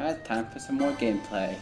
Alright, time for some more gameplay.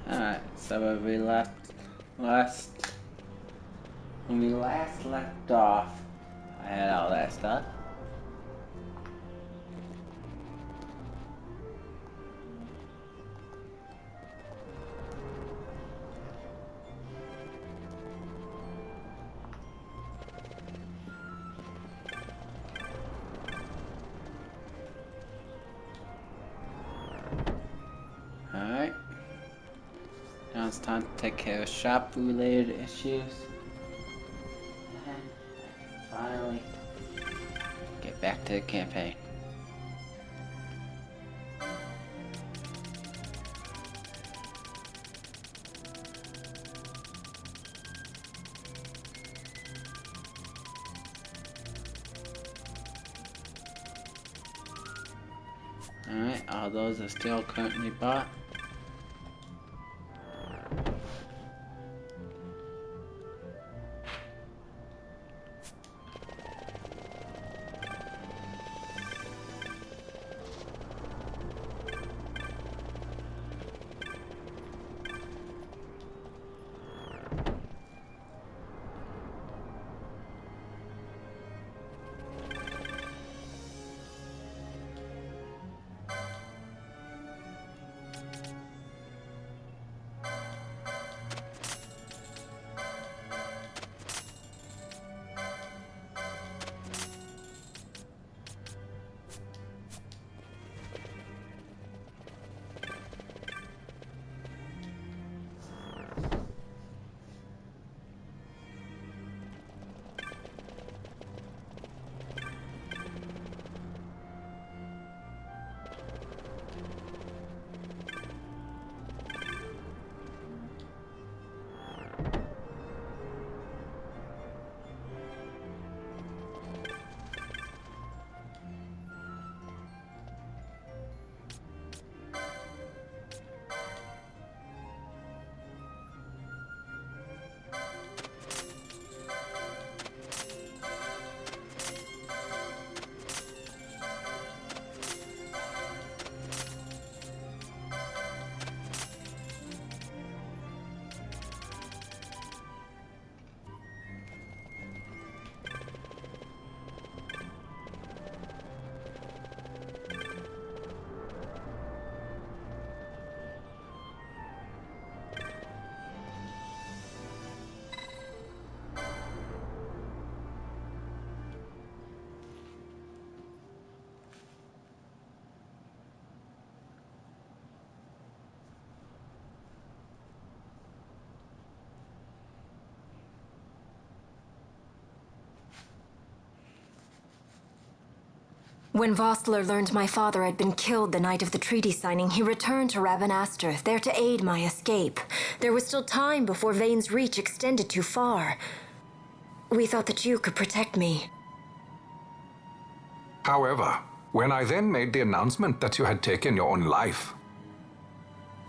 Alright, so when we last left off, I had all that stuff. Alright. Now it's time to take care of shop-related issues. And finally, get back to the campaign. Alright, all those are still currently bought. When Vossler learned my father had been killed the night of the treaty signing, he returned to Ravenaster, there to aid my escape. There was still time before Vane's reach extended too far. We thought that you could protect me. However, when I then made the announcement that you had taken your own life,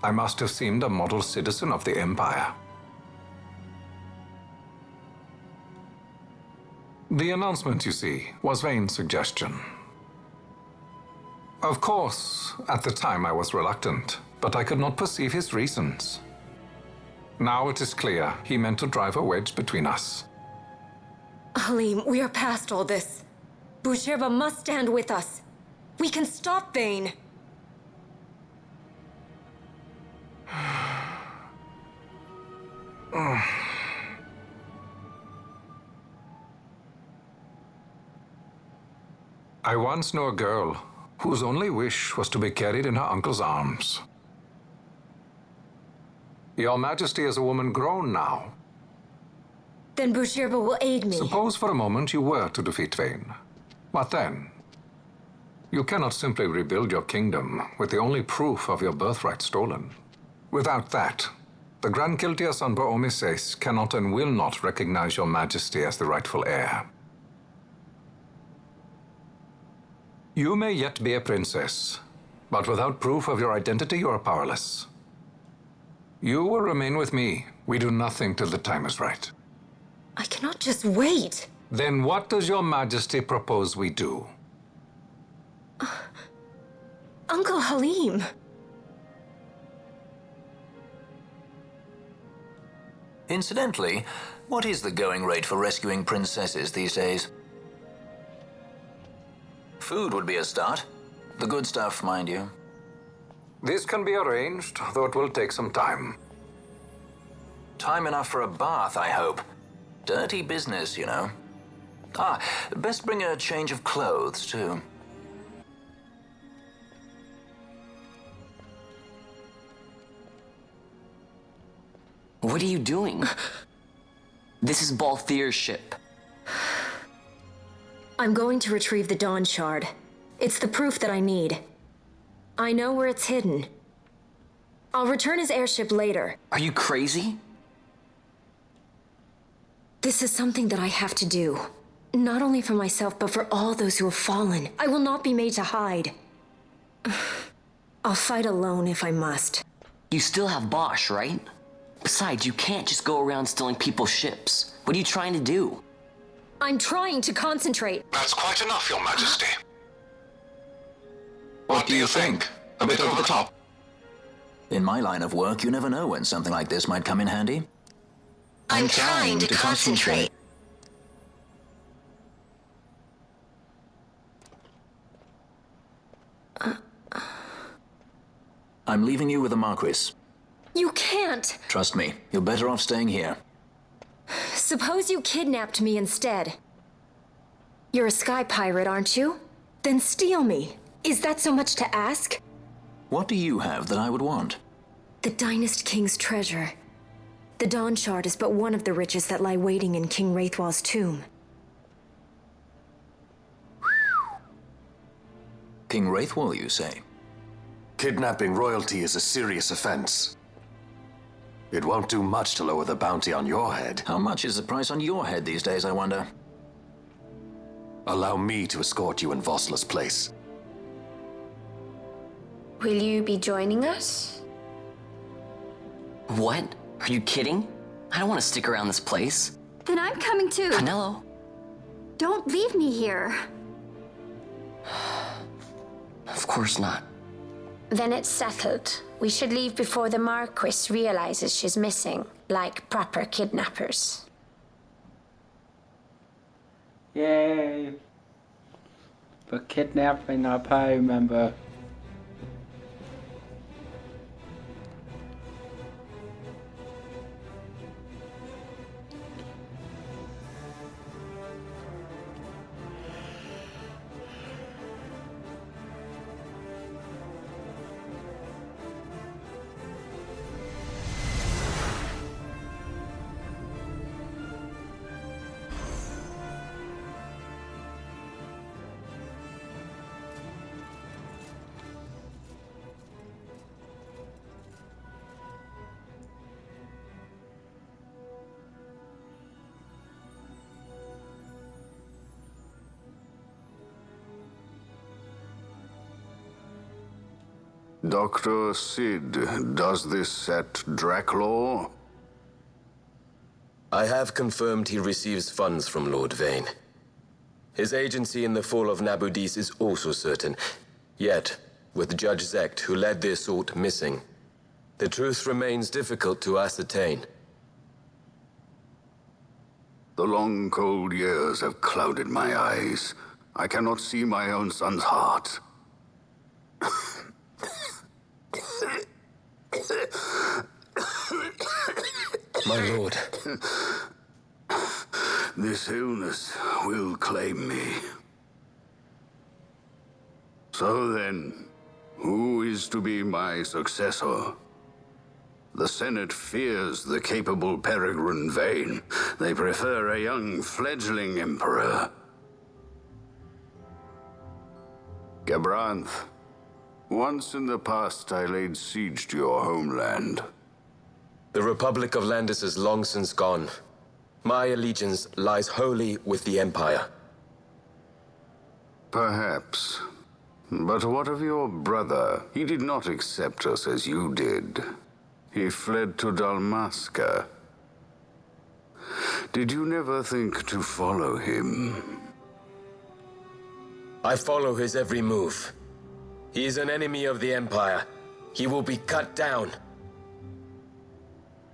I must have seemed a model citizen of the Empire. The announcement, you see, was Vane's suggestion. Of course, at the time I was reluctant, but I could not perceive his reasons. Now it is clear he meant to drive a wedge between us. Halim, we are past all this. Busherva must stand with us. We can stop Vane. I once knew a girl whose only wish was to be carried in her uncle's arms. Your Majesty is a woman grown now. Then Bushirba will aid me. Suppose for a moment you were to defeat Vayne. What then? You cannot simply rebuild your kingdom with the only proof of your birthright stolen. Without that, the Grand Kiltia Sanba Omises cannot and will not recognize your majesty as the rightful heir. You may yet be a princess, but without proof of your identity, you are powerless. You will remain with me. We do nothing till the time is right. I cannot just wait. Then what does your majesty propose we do? Uncle Halim. Incidentally, what is the going rate for rescuing princesses these days? Food would be a start. The good stuff, mind you. This can be arranged, though it will take some time. Time enough for a bath, I hope. Dirty business, you know. Ah, best bring a change of clothes, too. What are you doing? This is Balthier's ship. I'm going to retrieve the Dawn Shard. It's the proof that I need. I know where it's hidden. I'll return his airship later. Are you crazy? This is something that I have to do. Not only for myself, but for all those who have fallen. I will not be made to hide. I'll fight alone if I must. You still have Bosch, right? Besides, you can't just go around stealing people's ships. What are you trying to do? I'm trying to concentrate. That's quite enough, Your Majesty. What do you think? A bit over the top? In my line of work, you never know when something like this might come in handy. I'm trying to concentrate. I'm leaving you with the Marquis. You can't. Trust me, you're better off staying here. Suppose you kidnapped me instead. You're a sky pirate, aren't you? Then steal me. Is that so much to ask? What do you have that I would want? The Dynast King's treasure. The Dawn Shard is but one of the riches that lie waiting in King Wraithwall's tomb. King Wraithwall, you say? Kidnapping royalty is a serious offense. It won't do much to lower the bounty on your head. How much is the price on your head these days, I wonder? Allow me to escort you in Vosla's place. Will you be joining us? What? Are you kidding? I don't want to stick around this place. Then I'm coming too. Canelo? Don't leave me here. Of course not. Then it's settled. We should leave before the Marquis realizes she's missing, like proper kidnappers. Yay! For kidnapping our party member. Dr. Sid, does this set Draclaw? I have confirmed he receives funds from Lord Vayne. His agency in the fall of Nabudis is also certain. Yet, with Judge Zekt, who led the assault, missing, the truth remains difficult to ascertain. The long, cold years have clouded my eyes. I cannot see my own son's heart. My lord. This illness will claim me. So then, who is to be my successor? The Senate fears the capable Peregrine Vane. They prefer a young fledgling emperor. Gabranth, once in the past I laid siege to your homeland. The Republic of Landis is long since gone. My allegiance lies wholly with the Empire. Perhaps. But what of your brother? He did not accept us as you did. He fled to Dalmasca. Did you never think to follow him? I follow his every move. He is an enemy of the Empire. He will be cut down.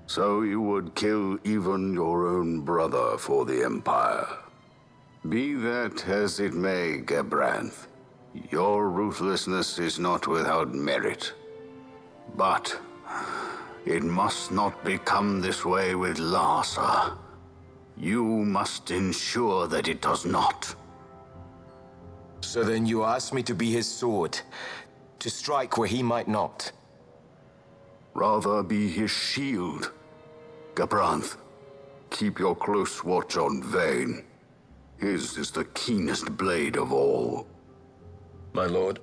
So you would kill even your own brother for the Empire? Be that as it may, Gabranth, your ruthlessness is not without merit. But it must not become this way with Larsa. You must ensure that it does not. So then you ask me to be his sword, to strike where he might not. Rather be his shield. Gabranth, keep your close watch on Vane. His is the keenest blade of all. My lord.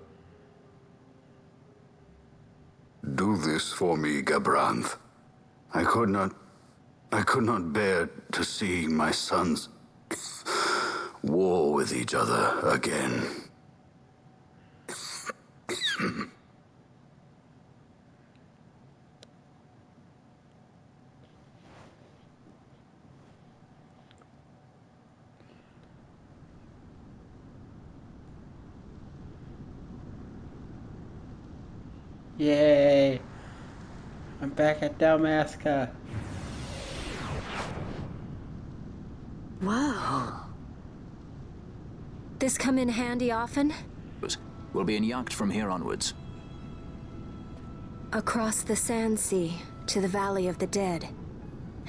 Do this for me, Gabranth. I could not bear to see my sons war with each other again. Yay! I'm back at Dalmasca. Whoa. This come in handy often? We'll be in yacht from here onwards. Across the Sand Sea, to the Valley of the Dead,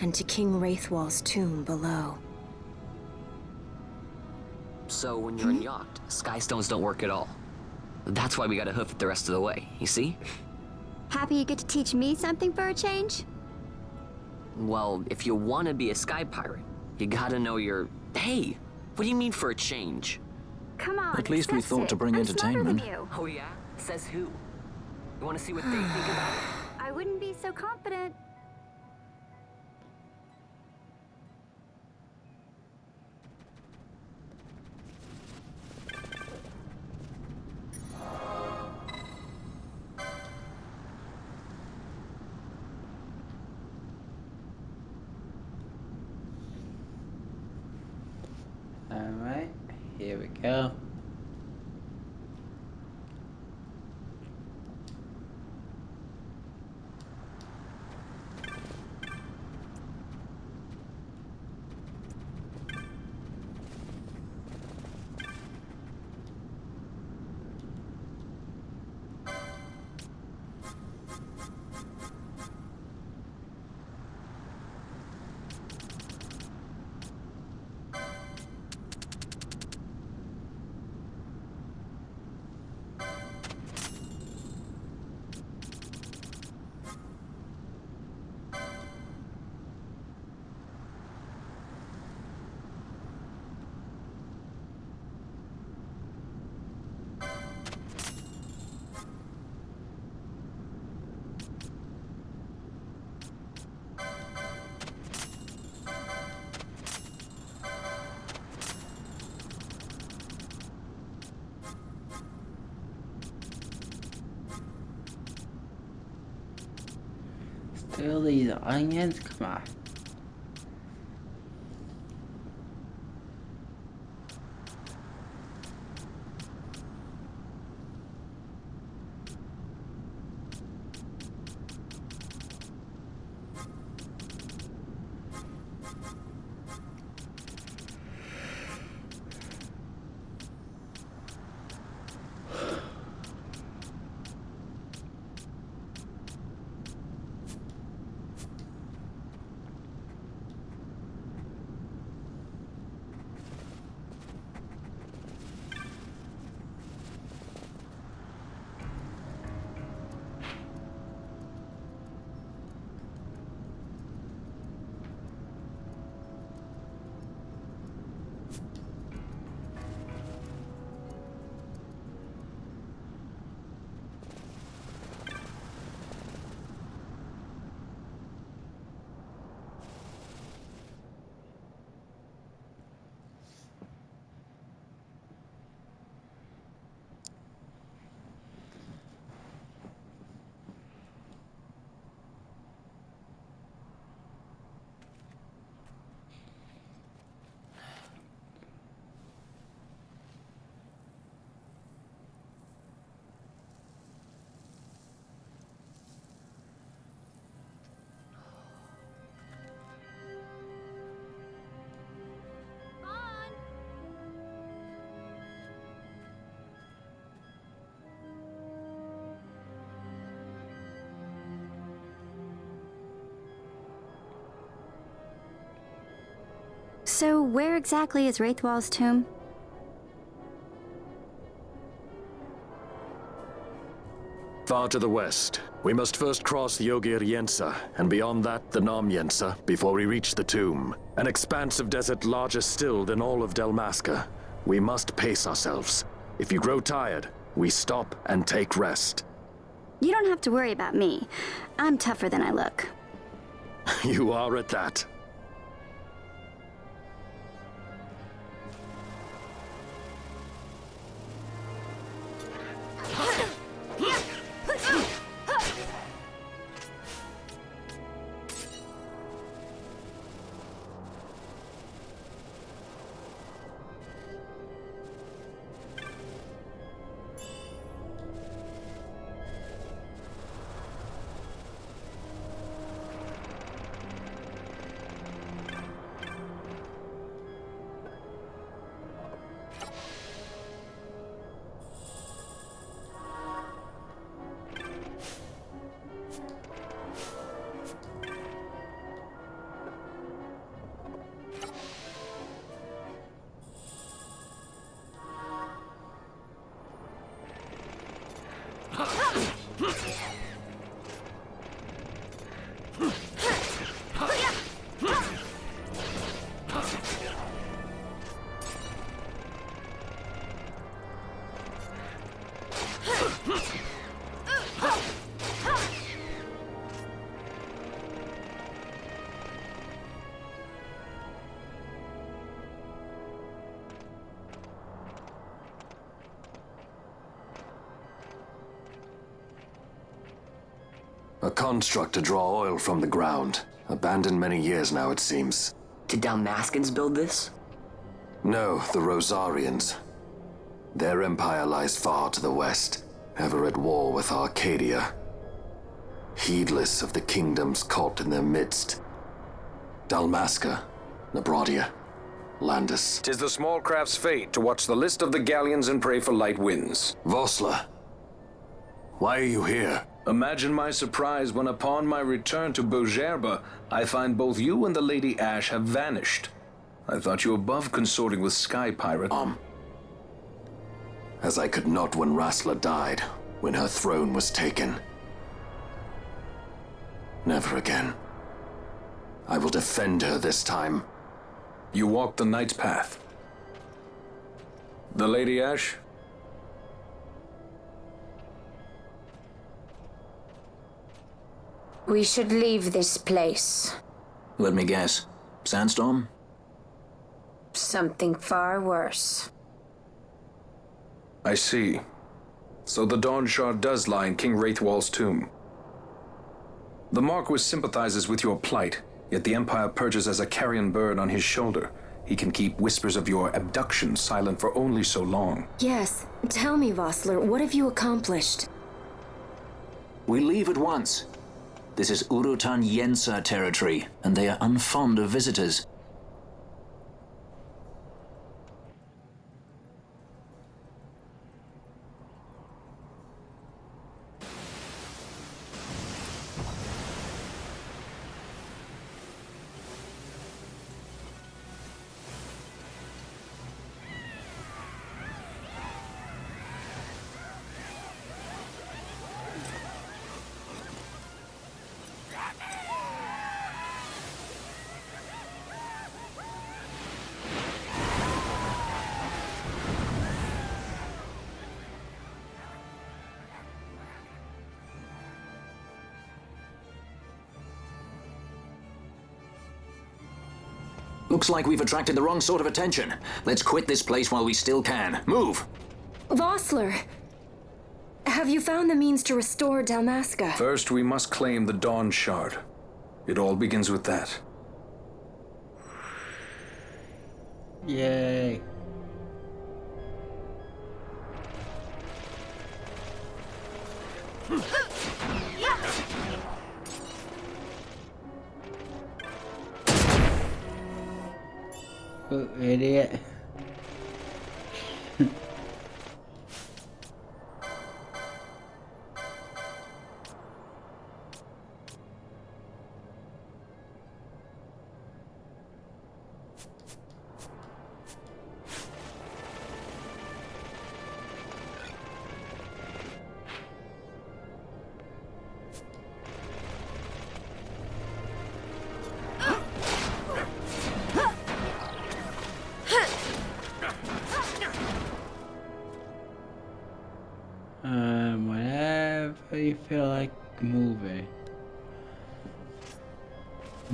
and to King Wraithwall's tomb below. So when you're in yacht, skystones don't work at all. That's why we gotta hoof it the rest of the way, you see? Happy you get to teach me something for a change? Well, if you want to be a sky pirate, you gotta know your... Hey, what do you mean for a change? Come on, At least we accept thought it. to bring I'm smarter entertainment. than you. Oh yeah? Says who? You want to see what they think about it? I wouldn't be so confident. Alright, here we go. Still these onions? Come on. So where exactly is Wraithwall's tomb? Far to the west. We must first cross the Ogir Yensa, and beyond that, the Nam Yensa, before we reach the tomb. An expanse of desert larger still than all of Dalmasca. We must pace ourselves. If you grow tired, we stop and take rest. You don't have to worry about me. I'm tougher than I look. You are at that. A construct to draw oil from the ground. Abandoned many years now, it seems. Did Dalmascans build this? No, the Rosarians. Their empire lies far to the west, ever at war with Arcadia. Heedless of the kingdoms caught in their midst. Dalmasca, Nabrodia, Landis. 'Tis the small craft's fate to watch the list of the galleons and pray for light winds. Vosla, why are you here? Imagine my surprise when upon my return to Bogerba, I find both you and the Lady Ash have vanished. I thought you above consorting with Sky Pirate. As I could not when Rasla died, when her throne was taken. Never again. I will defend her this time. You walked the Knight's path. The Lady Ash? We should leave this place. Let me guess. Sandstorm? Something far worse. I see. So the Dawn Shard does lie in King Wraithwall's tomb. The Marquis sympathizes with your plight, yet the Empire purges as a carrion bird on his shoulder. He can keep whispers of your abduction silent for only so long. Yes. Tell me, Vossler, what have you accomplished? We leave at once. This is Urutan Yensa territory, and they are unfond of visitors. Looks like we've attracted the wrong sort of attention. Let's quit this place while we still can. Move! Vossler! Have you found the means to restore Dalmasca? First, we must claim the Dawn Shard. It all begins with that. Yay. Oh, idiot. I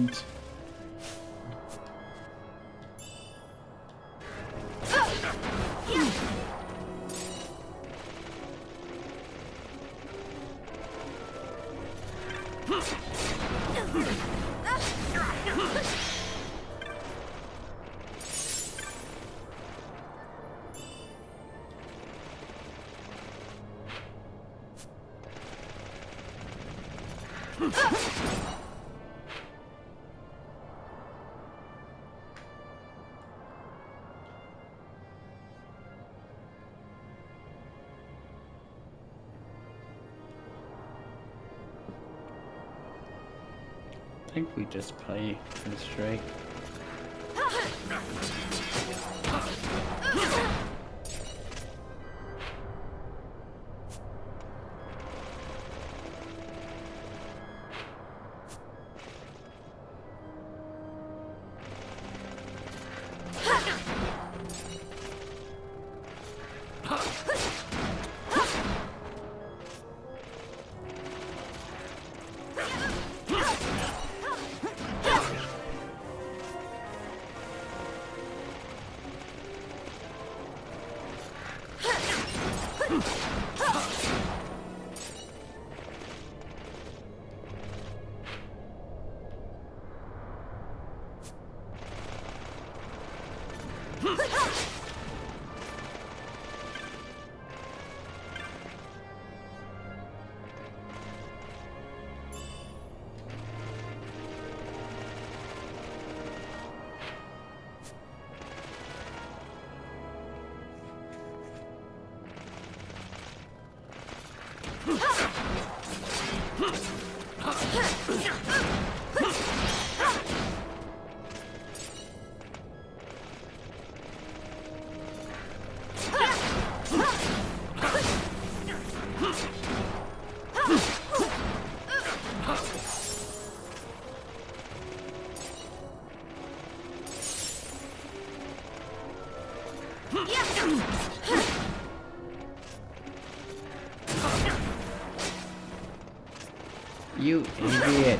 think we just play for the straight. You idiot.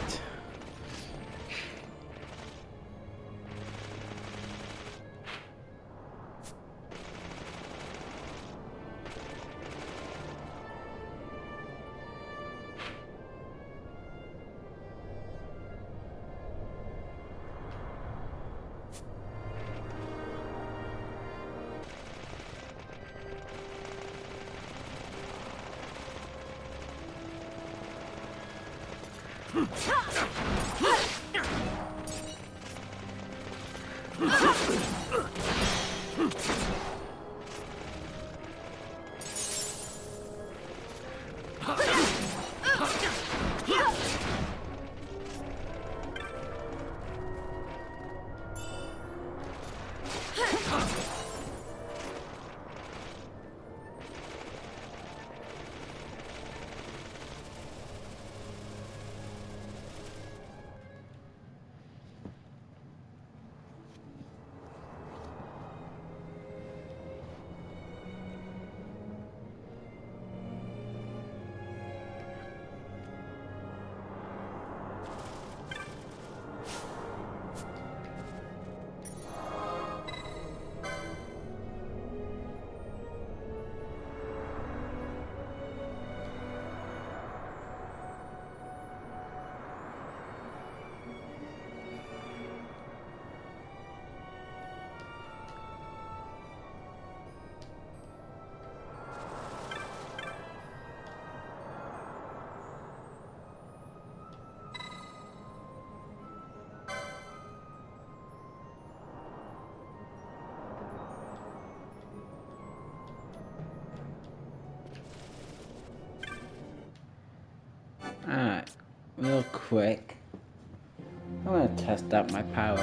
Alright, real quick, I'm gonna test out my powers.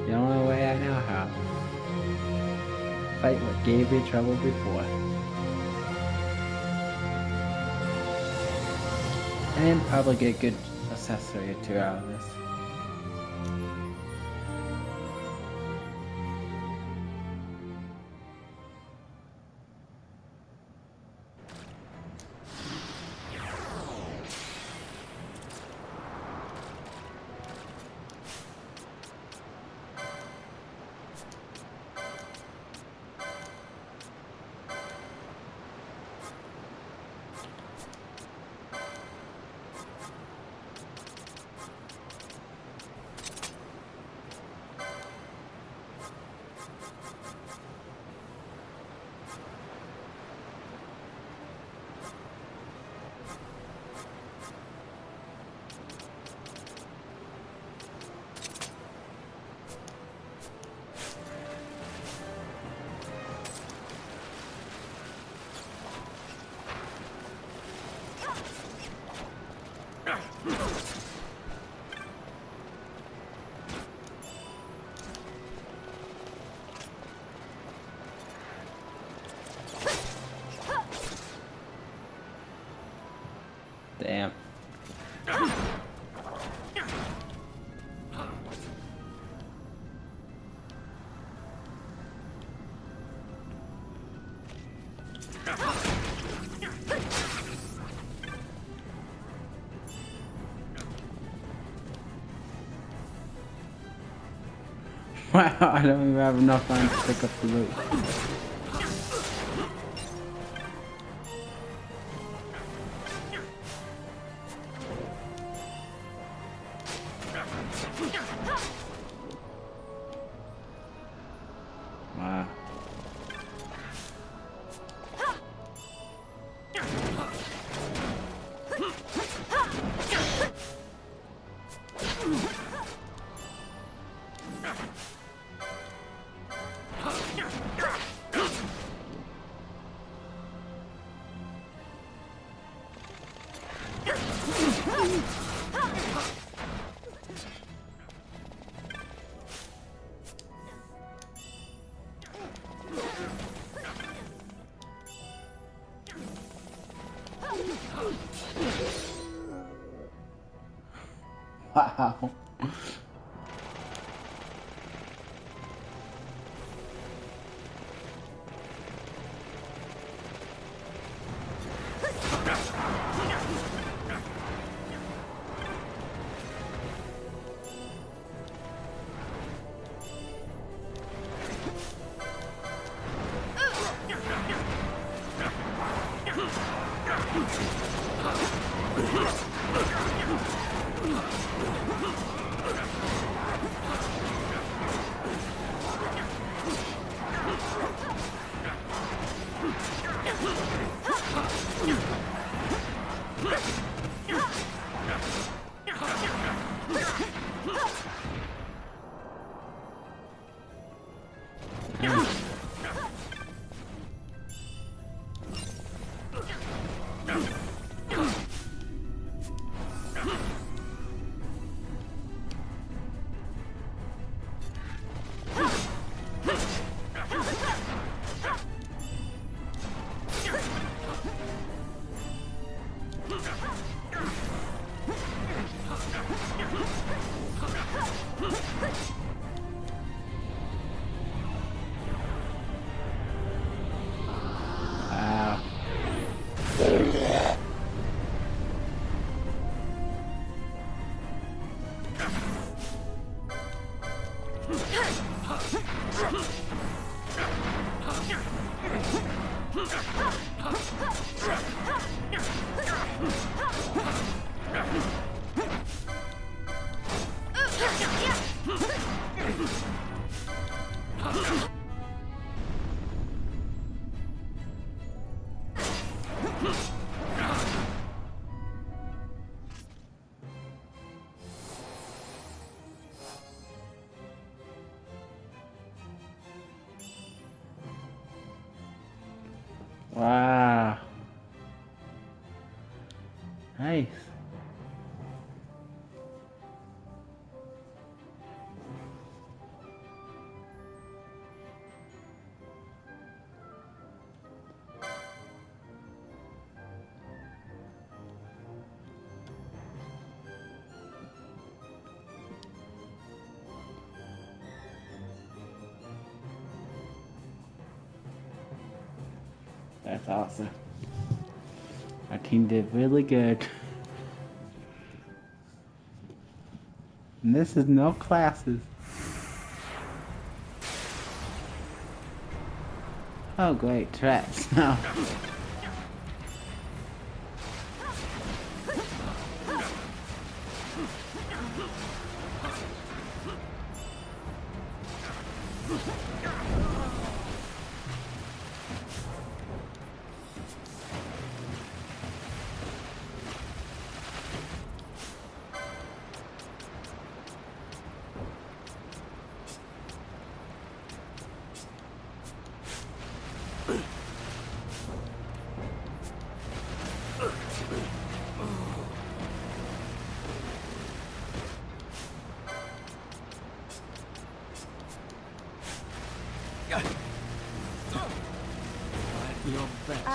The only way I know how. Fight what gave me trouble before. And probably get a good accessory or two out of this. Damn. Wow, I don't even have enough time to pick up the loot. Wow. Wow. Wow. Nice. That's awesome. Our team did really good. And this is no classes. Oh great, traps now.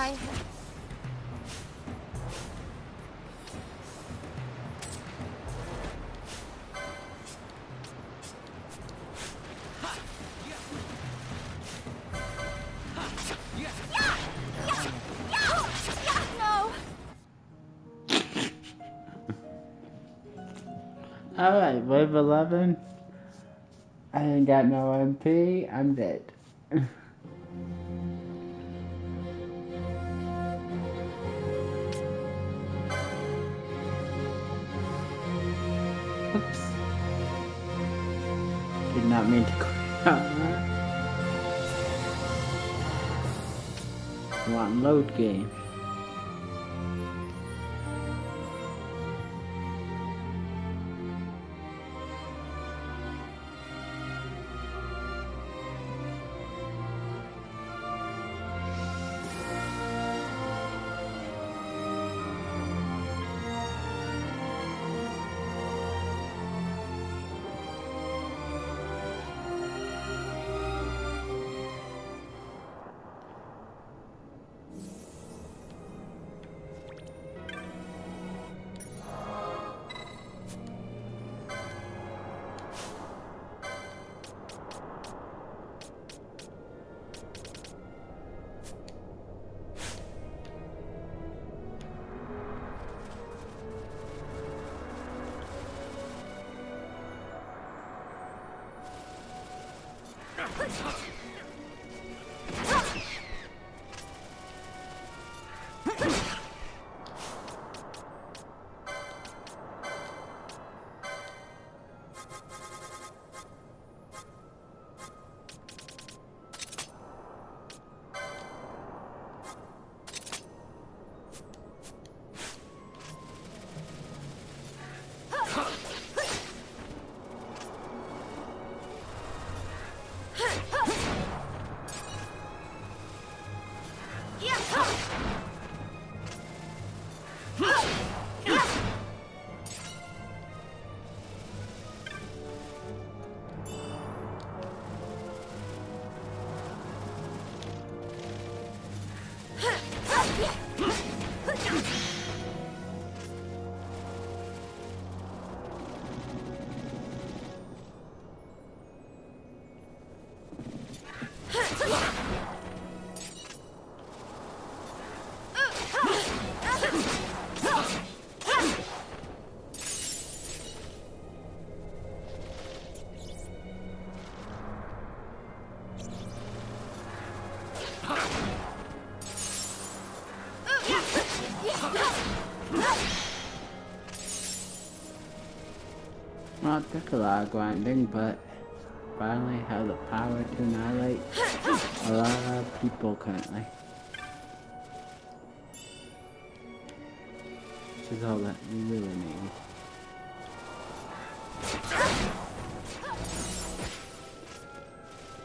Bye. Alright, wave 11. I ain't got no MP. I'm dead. Oops. Did not mean to go out there. You want load game. Well, it took a lot of grinding, but finally have the power to annihilate a lot of people currently. Which is all that we really need.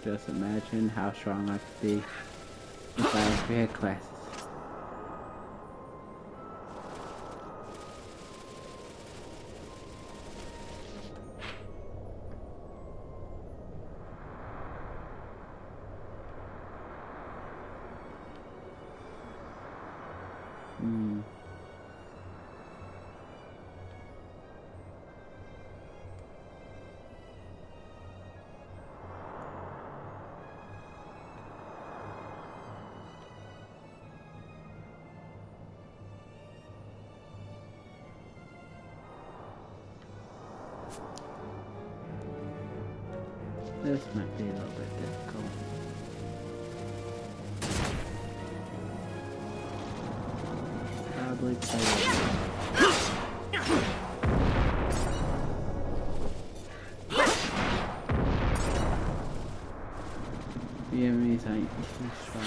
Just imagine how strong I could be if I had classes. This might be a little bit difficult. Probably play the enemies ain't too strong.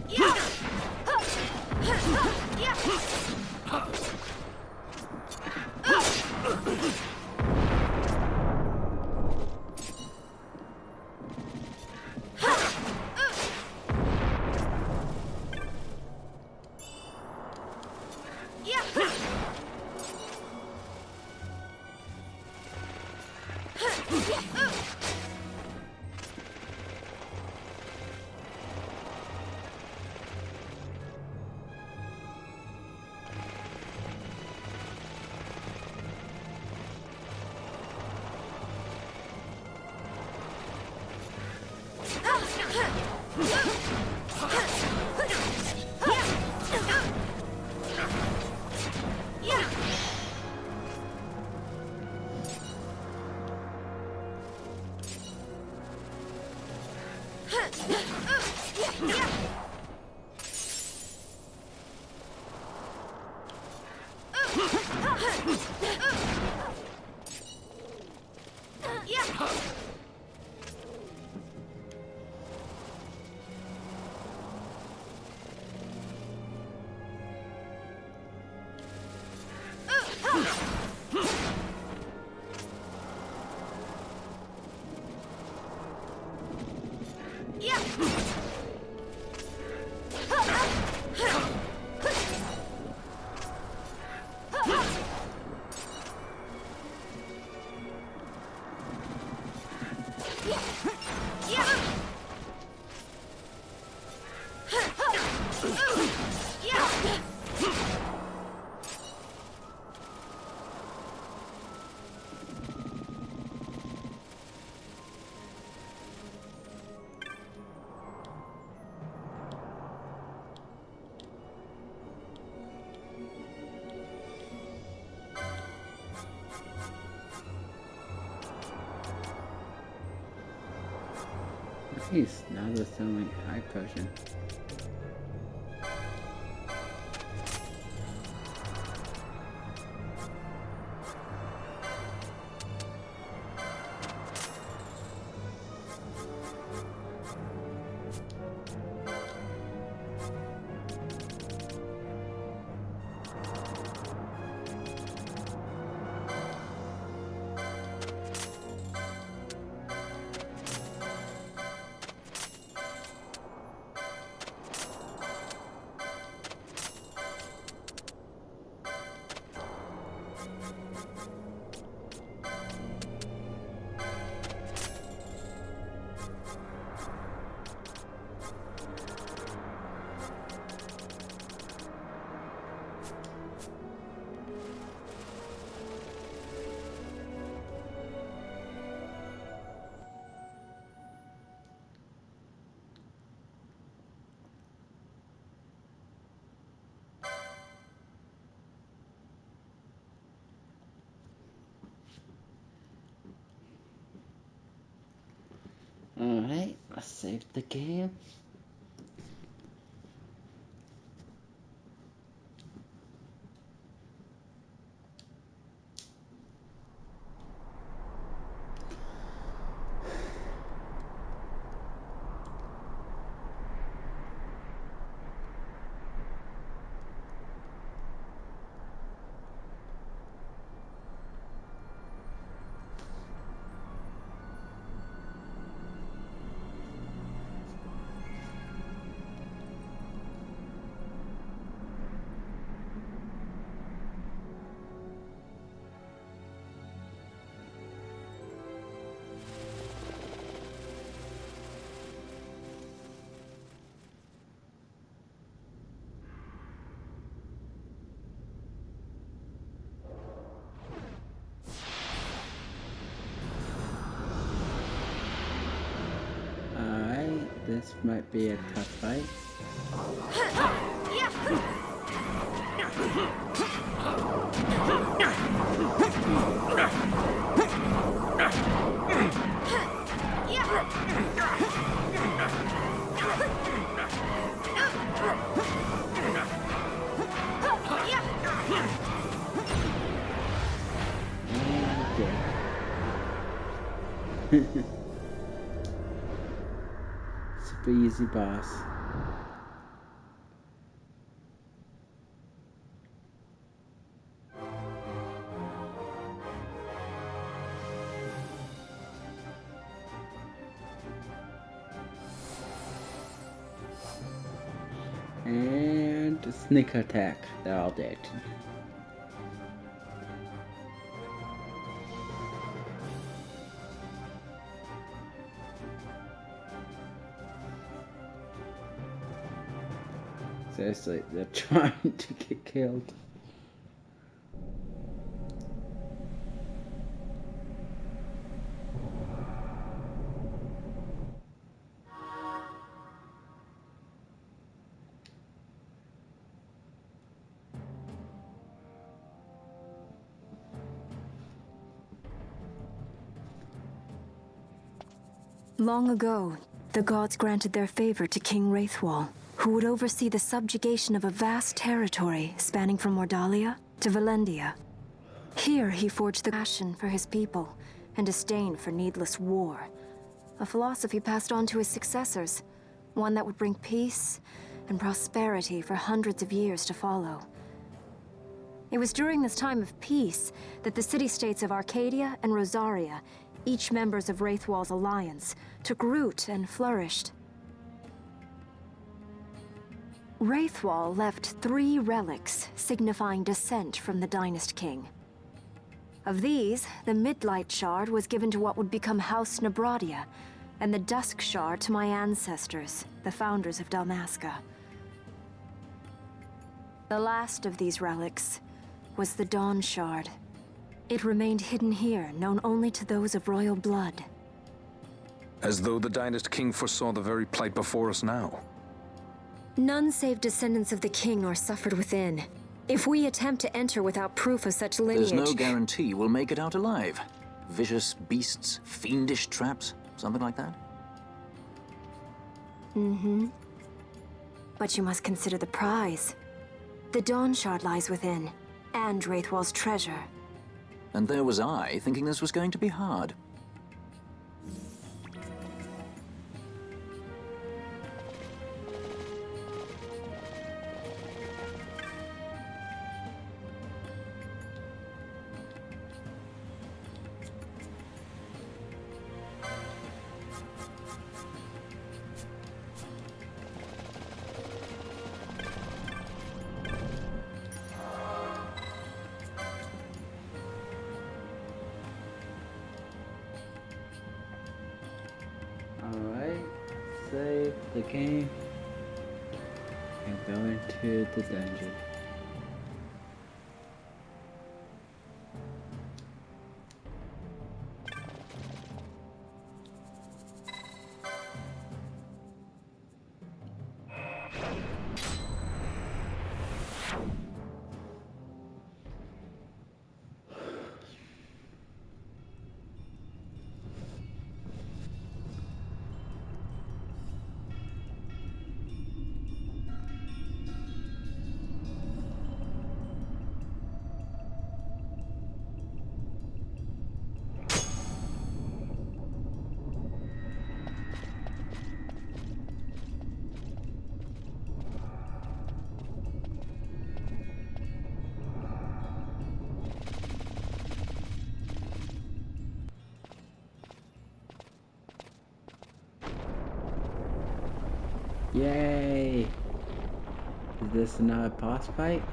Yeah. Nice, now there's some like high potion. Alright, let's save the game. This might be a tough fight. Super easy boss. And sneak attack, they're all dead. Seriously, they're trying to get killed. Long ago, the gods granted their favor to King Wraithwall, who would oversee the subjugation of a vast territory spanning from Mordalia to Valendia. Here, he forged the passion for his people and disdain for needless war. A philosophy passed on to his successors, one that would bring peace and prosperity for hundreds of years to follow. It was during this time of peace that the city-states of Arcadia and Rosaria, each members of Wraithwall's alliance, took root and flourished. Wraithwall left 3 relics signifying descent from the Dynast King. Of these, the Midlight Shard was given to what would become House Nabradia, and the Dusk Shard to my ancestors, the founders of Dalmasca. The last of these relics was the Dawn Shard. It remained hidden here, known only to those of royal blood. As though the Dynast King foresaw the very plight before us now. None save descendants of the king are suffered within. If we attempt to enter without proof of such lineage... There's no guarantee we'll make it out alive. Vicious beasts, fiendish traps, something like that? Mm-hmm. But you must consider the prize. The Dawn Shard lies within, and Wraithwall's treasure. And there was I, thinking this was going to be hard. Alright, save the game and go into the dungeon. Yay! Is this another boss fight?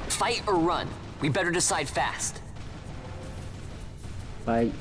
Fight or run? We better decide fast. Fight.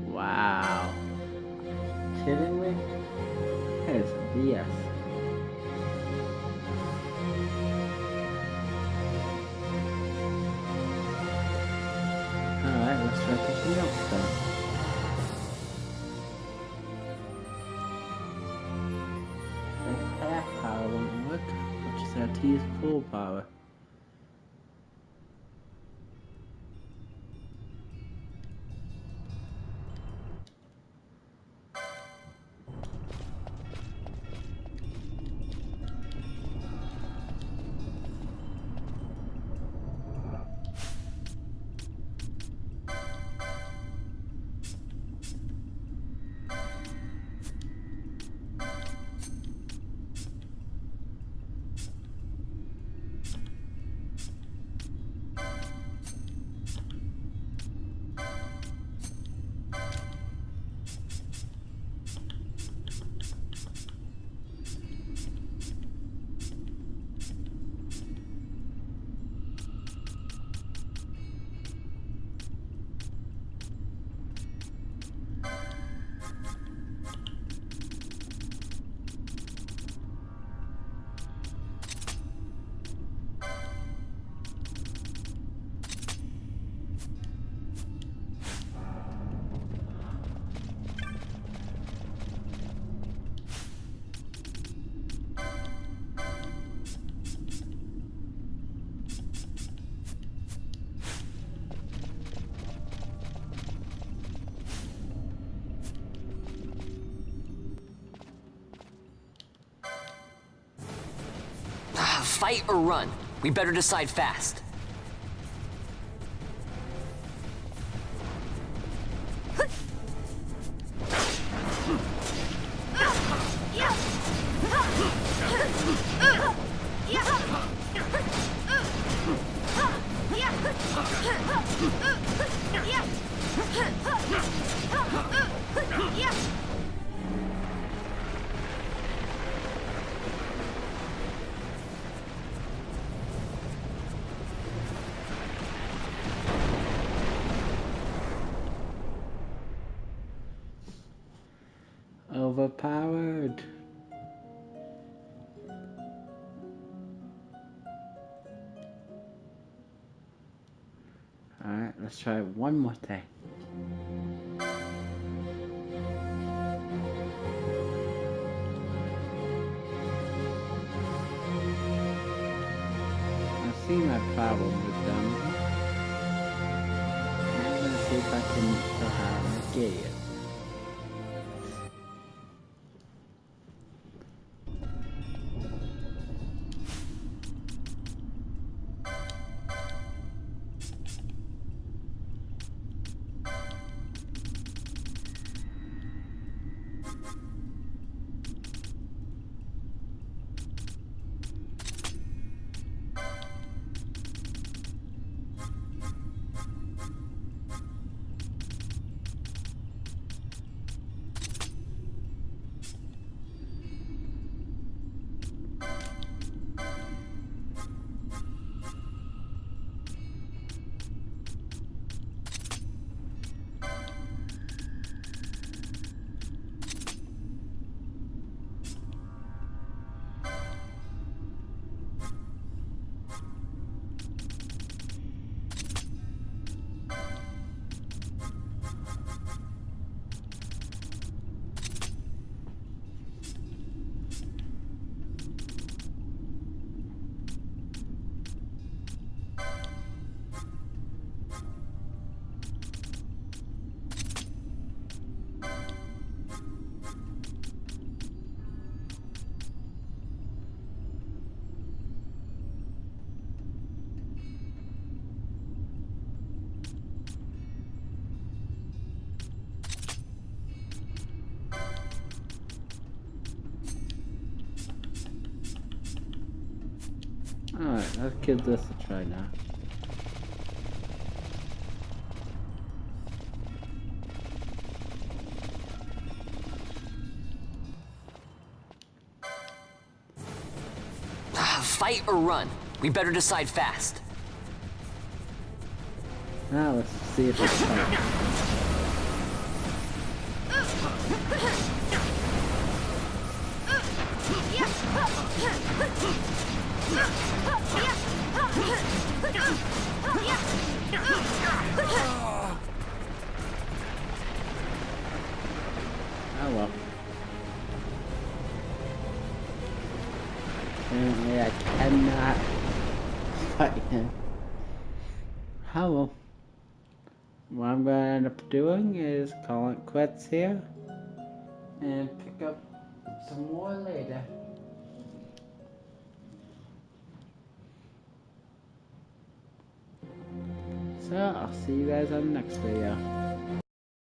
Wow. Kidding me? That is BS. Alright, let's try something else then. If half power won't work, we'll just have to use full power. Fight or run? We better decide fast. Overpowered. Alright, let's try it one more time. I see my problem with them. I'm gonna see if I can somehow get it. Alright, let's give this a try now. Fight or run? We better decide fast. Now let's see if it's fun. Oh well. Apparently I cannot fight him. Oh well. What I'm going to end up doing is call it quits here and pick up some more later. So I'll see you guys on the next video.